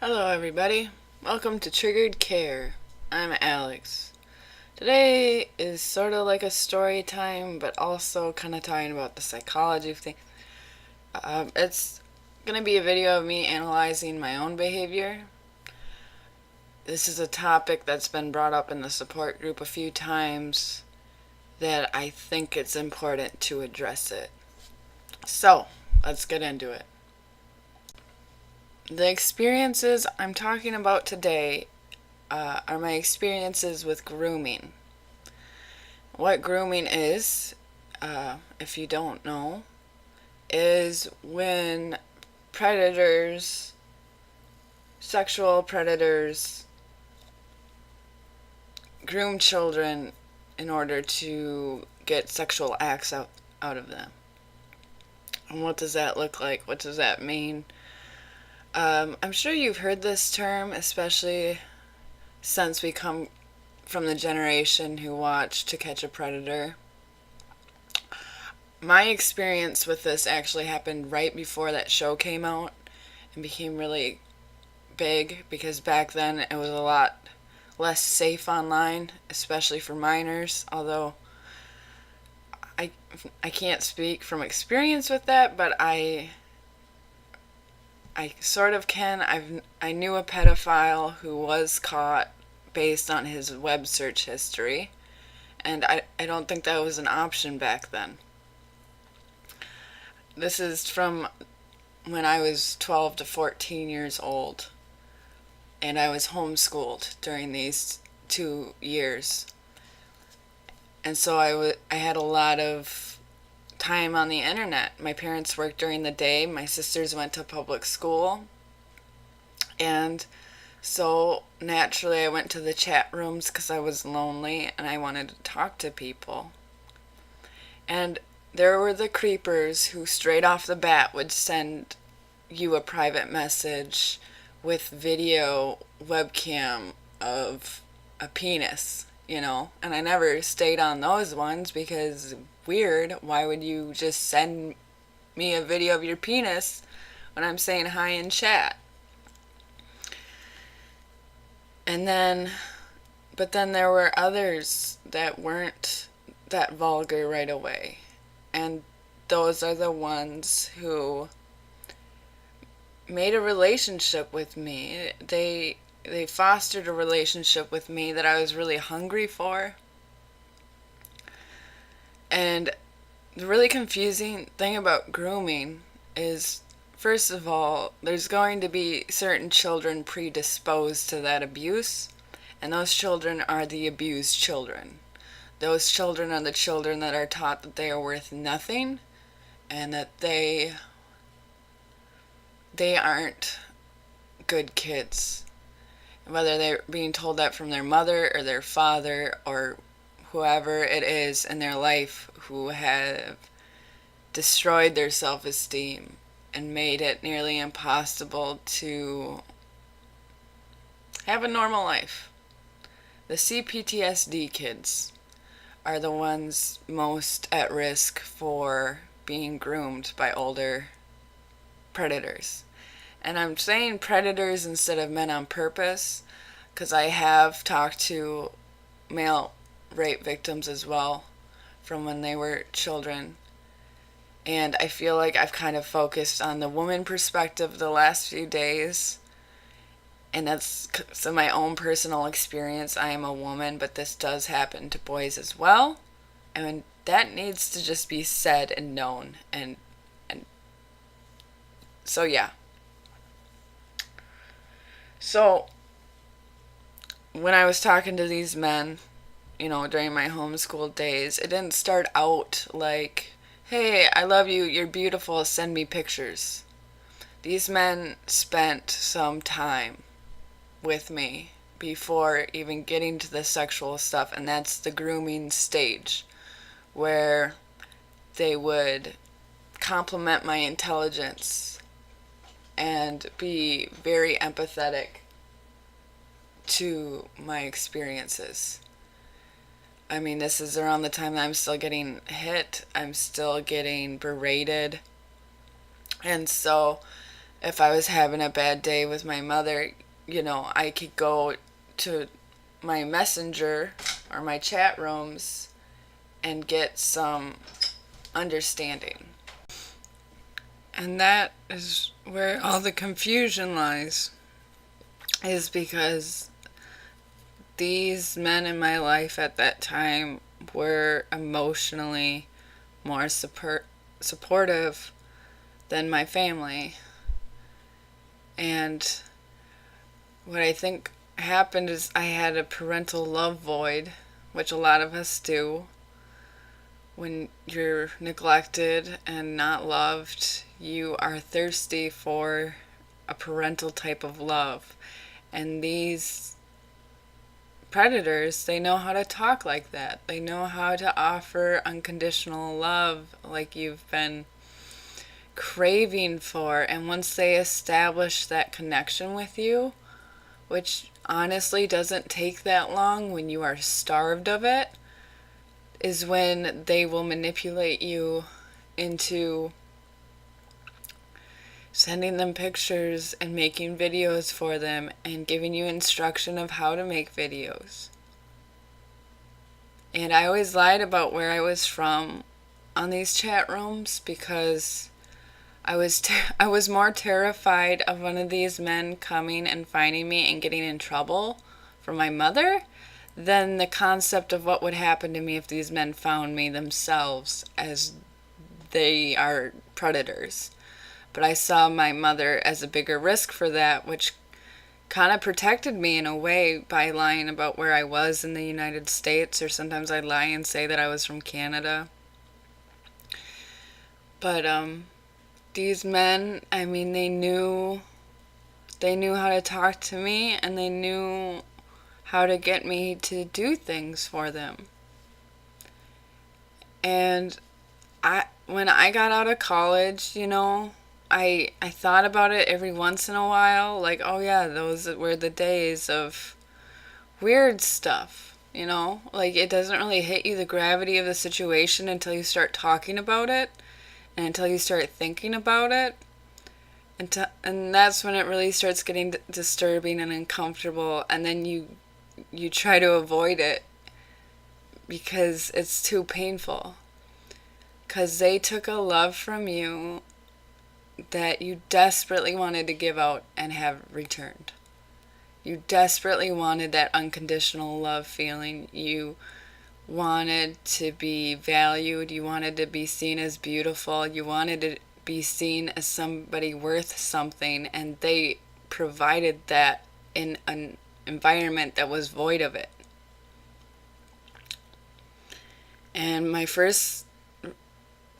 Hello everybody, welcome to Triggered Care. I'm Alex. Today is sort of like a story time, but also kind of talking about the psychology of things. It's going to be a video of me analyzing my own behavior. This is a topic that's been brought up in the support group a few times that I think it's important to address it. So, let's get into it. The experiences I'm talking about today are my experiences with grooming. What grooming is, if you don't know, is when predators, sexual predators, groom children in order to get sexual acts out of them. And what does that look like? What does that mean? I'm sure you've heard this term, especially since we come from the generation who watched To Catch a Predator. My experience with this actually happened right before that show came out and became really big, because back then it was a lot less safe online, especially for minors, although I can't speak from experience with that, but I sort of can. I knew a pedophile who was caught based on his web search history, and I don't think that was an option back then. This is from when I was 12 to 14 years old, and I was homeschooled during these 2 years. And so I had a lot of time on the internet. My parents worked during the day, my sisters went to public school, and so naturally I went to the chat rooms because I was lonely and I wanted to talk to people. And there were the creepers who straight off the bat would send you a private message with video webcam of a penis, and I never stayed on those ones because weird, why would you just send me a video of your penis when I'm saying hi in chat? But then there were others that weren't that vulgar right away, and those are the ones who made a relationship with me. They fostered a relationship with me that I was really hungry for. And the really confusing thing about grooming is, first of all, there's going to be certain children predisposed to that abuse, and those children are the abused children. Those children are the children that are taught that they are worth nothing and that they aren't good kids. Whether they're being told that from their mother or their father or whoever it is in their life who have destroyed their self-esteem and made it nearly impossible to have a normal life. The CPTSD kids are the ones most at risk for being groomed by older predators. And I'm saying predators instead of men on purpose because I have talked to male rape victims as well from when they were children. And I feel like I've kind of focused on the woman perspective the last few days. And that's my own personal experience. I am a woman, but this does happen to boys as well. And that needs to just be said and known. And so, yeah. So, when I was talking to these men, during my homeschool days, it didn't start out like, hey, I love you, you're beautiful, send me pictures. These men spent some time with me before even getting to the sexual stuff, and that's the grooming stage, where they would compliment my intelligence and be very empathetic to my experiences. I mean, this is around the time that I'm still getting hit, I'm still getting berated, and so If I was having a bad day with my mother, I could go to my messenger or my chat rooms and get some understanding. And that is where all the confusion lies, is because these men in my life at that time were emotionally more supportive than my family. And what I think happened is I had a parental love void, which a lot of us do. When you're neglected and not loved, you are thirsty for a parental type of love. And these predators, they know how to talk like that. They know how to offer unconditional love like you've been craving for. And once they establish that connection with you, which honestly doesn't take that long when you are starved of it, is when they will manipulate you into sending them pictures and making videos for them and giving you instruction of how to make videos. And I always lied about where I was from on these chat rooms because I was more terrified of one of these men coming and finding me and getting in trouble for my mother than the concept of what would happen to me if these men found me themselves, as they are predators. But I saw my mother as a bigger risk for that, which kind of protected me in a way by lying about where I was in the United States, or sometimes I'd lie and say that I was from Canada. But these men, I mean, they knew how to talk to me, and they knew how to get me to do things for them. And when I got out of college, I thought about it every once in a while, like, oh yeah, those were the days of weird stuff, like it doesn't really hit you the gravity of the situation until you start talking about it and until you start thinking about it. And that's when it really starts getting disturbing and uncomfortable, and then you try to avoid it because it's too painful. Because they took a love from you that you desperately wanted to give out and have returned. You desperately wanted that unconditional love feeling. You wanted to be valued. You wanted to be seen as beautiful. You wanted to be seen as somebody worth something. And they provided that in an environment that was void of it. And my first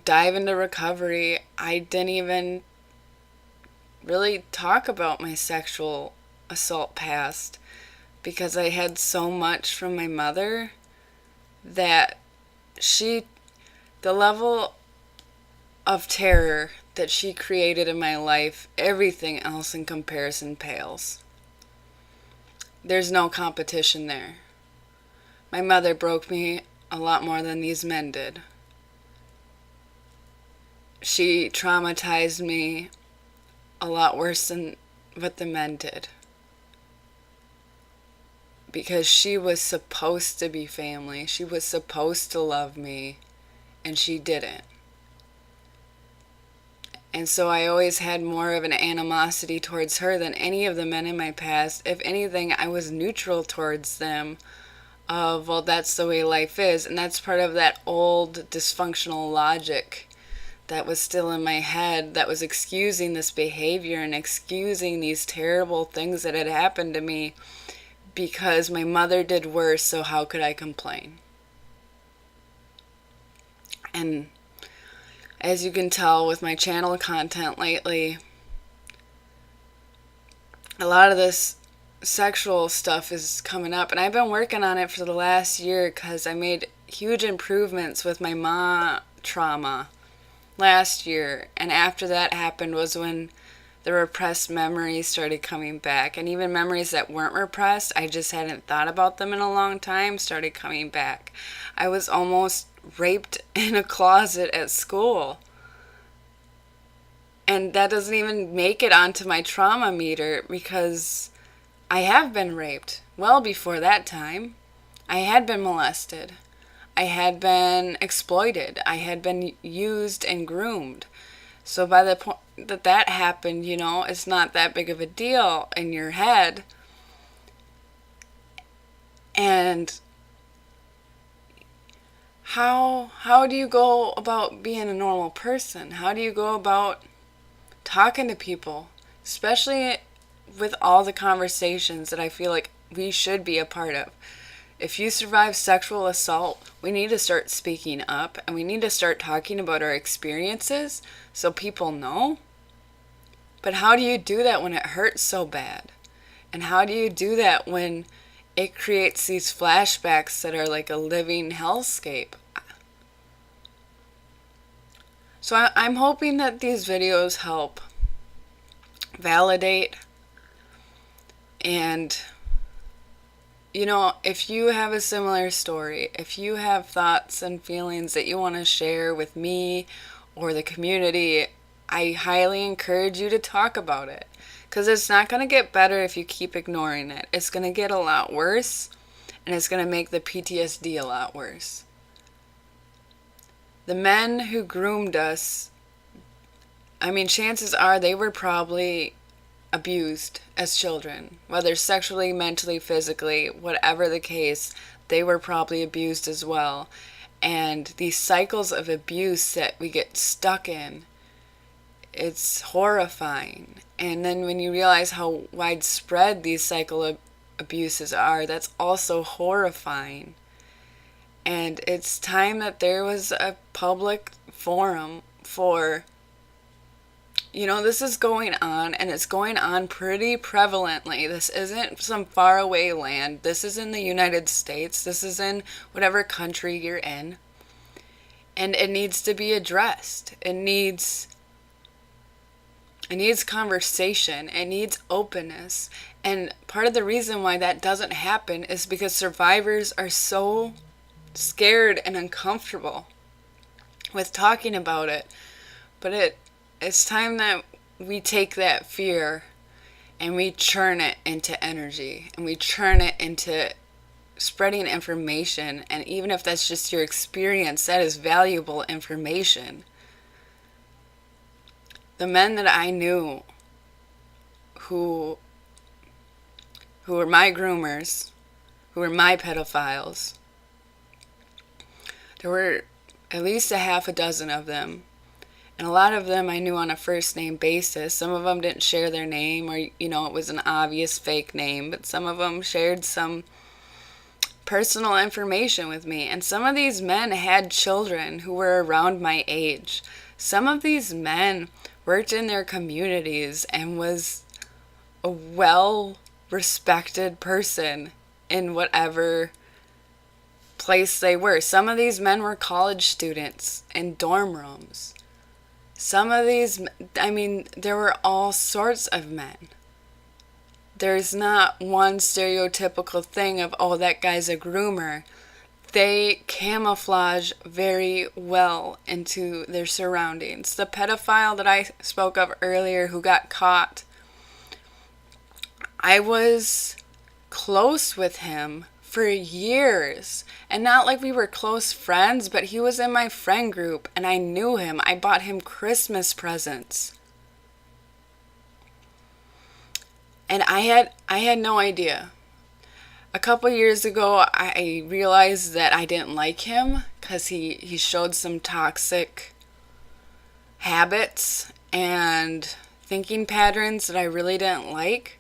dive into recovery, I didn't even really talk about my sexual assault past because I had so much from my mother that the level of terror that she created in my life, everything else in comparison pales. There's no competition there. My mother broke me a lot more than these men did. She traumatized me a lot worse than what the men did. Because she was supposed to be family. She was supposed to love me, and she didn't. And so I always had more of an animosity towards her than any of the men in my past. If anything, I was neutral towards them. Well, that's the way life is. And that's part of that old dysfunctional logic that was still in my head, that was excusing this behavior and excusing these terrible things that had happened to me because my mother did worse, so how could I complain? And as you can tell with my channel content lately, a lot of this sexual stuff is coming up, and I've been working on it for the last year because I made huge improvements with my ma trauma last year. And after that happened was when the repressed memories started coming back, and even memories that weren't repressed, I just hadn't thought about them in a long time, started coming back. I was almost raped in a closet at school. And that doesn't even make it onto my trauma meter because I have been raped well before that time. I had been molested. I had been exploited. I had been used and groomed. So by the point that happened, it's not that big of a deal in your head. And how do you go about being a normal person? How do you go about talking to people, especially with all the conversations that I feel like we should be a part of? If you survive sexual assault, we need to start speaking up, and we need to start talking about our experiences so people know. But how do you do that when it hurts so bad? And how do you do that when it creates these flashbacks that are like a living hellscape? So I'm hoping that these videos help validate. And if you have a similar story, if you have thoughts and feelings that you want to share with me or the community, I highly encourage you to talk about it. Because it's not going to get better if you keep ignoring it. It's going to get a lot worse, and it's going to make the PTSD a lot worse. The men who groomed us, chances are they were probably abused as children. Whether sexually, mentally, physically, whatever the case, they were probably abused as well. And these cycles of abuse that we get stuck in, it's horrifying. And then when you realize how widespread these cycle of abuses are, that's also horrifying. And it's time that there was a public forum for, this is going on, and it's going on pretty prevalently. This isn't some faraway land. This is in the United States. This is in whatever country you're in. And it needs to be addressed. It needs conversation. It needs openness. And part of the reason why that doesn't happen is because survivors are so scared and uncomfortable with talking about it. But it's time that we take that fear and we churn it into energy, and we churn it into spreading information. And even if that's just your experience, that is valuable information. The men that I knew who were my groomers, who were my pedophiles, there were at least a half a dozen of them. And a lot of them I knew on a first name basis. Some of them didn't share their name, or, it was an obvious fake name. But some of them shared some personal information with me. And some of these men had children who were around my age. Some of these men worked in their communities and was a well-respected person in whatever place they were. Some of these men were college students in dorm rooms. Some of these, there were all sorts of men. There's not one stereotypical thing of, oh, that guy's a groomer. They camouflage very well into their surroundings. The pedophile that I spoke of earlier who got caught, I was close with him for years. And not like we were close friends, but he was in my friend group and I knew him. I bought him Christmas presents. And I had no idea. A couple years ago, I realized that I didn't like him because he showed some toxic habits and thinking patterns that I really didn't like.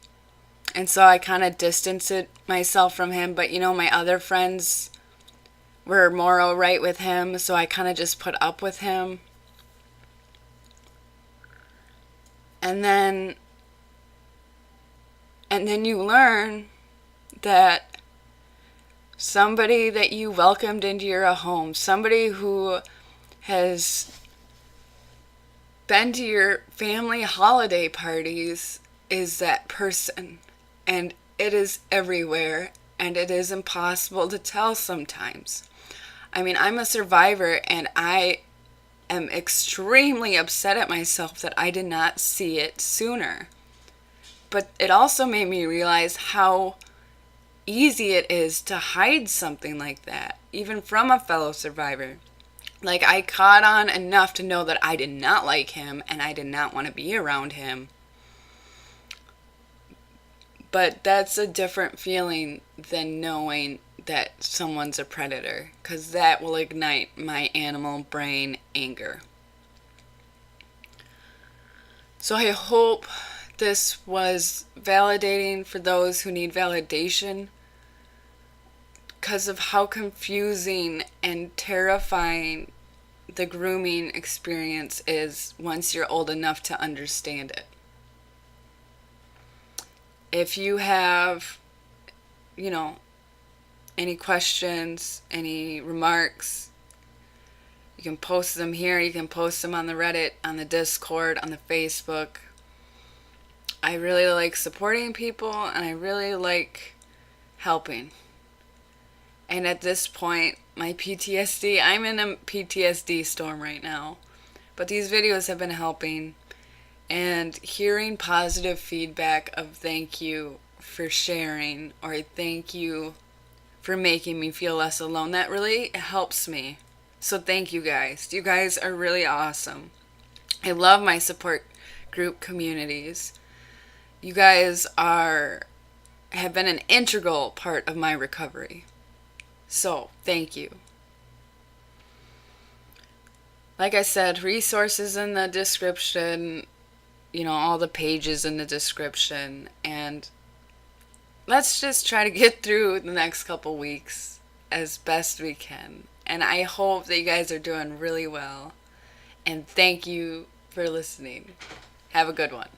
And so I kind of distanced myself from him. But, my other friends were more alright with him, so I kind of just put up with him. And then you learn that somebody that you welcomed into your home, somebody who has been to your family holiday parties, is that person. And it is everywhere, and it is impossible to tell sometimes. I'm a survivor, and I am extremely upset at myself that I did not see it sooner. But it also made me realize how easy it is to hide something like that, even from a fellow survivor. Like, I caught on enough to know that I did not like him and I did not want to be around him. But that's a different feeling than knowing that someone's a predator, because that will ignite my animal brain anger. So I hope this was validating for those who need validation, because of how confusing and terrifying the grooming experience is once you're old enough to understand it. If you have, any questions, any remarks, you can post them here. You can post them on the Reddit, on the Discord, on the Facebook. I really like supporting people, and I really like helping. And at this point, my PTSD, I'm in a PTSD storm right now. But these videos have been helping. And hearing positive feedback of thank you for sharing, or thank you for making me feel less alone, that really helps me. So thank you guys. You guys are really awesome. I love my support group communities. You guys have been an integral part of my recovery. So thank you. Like I said, resources in the description, all the pages in the description, and let's just try to get through the next couple weeks as best we can. And I hope that you guys are doing really well. And thank you for listening. Have a good one.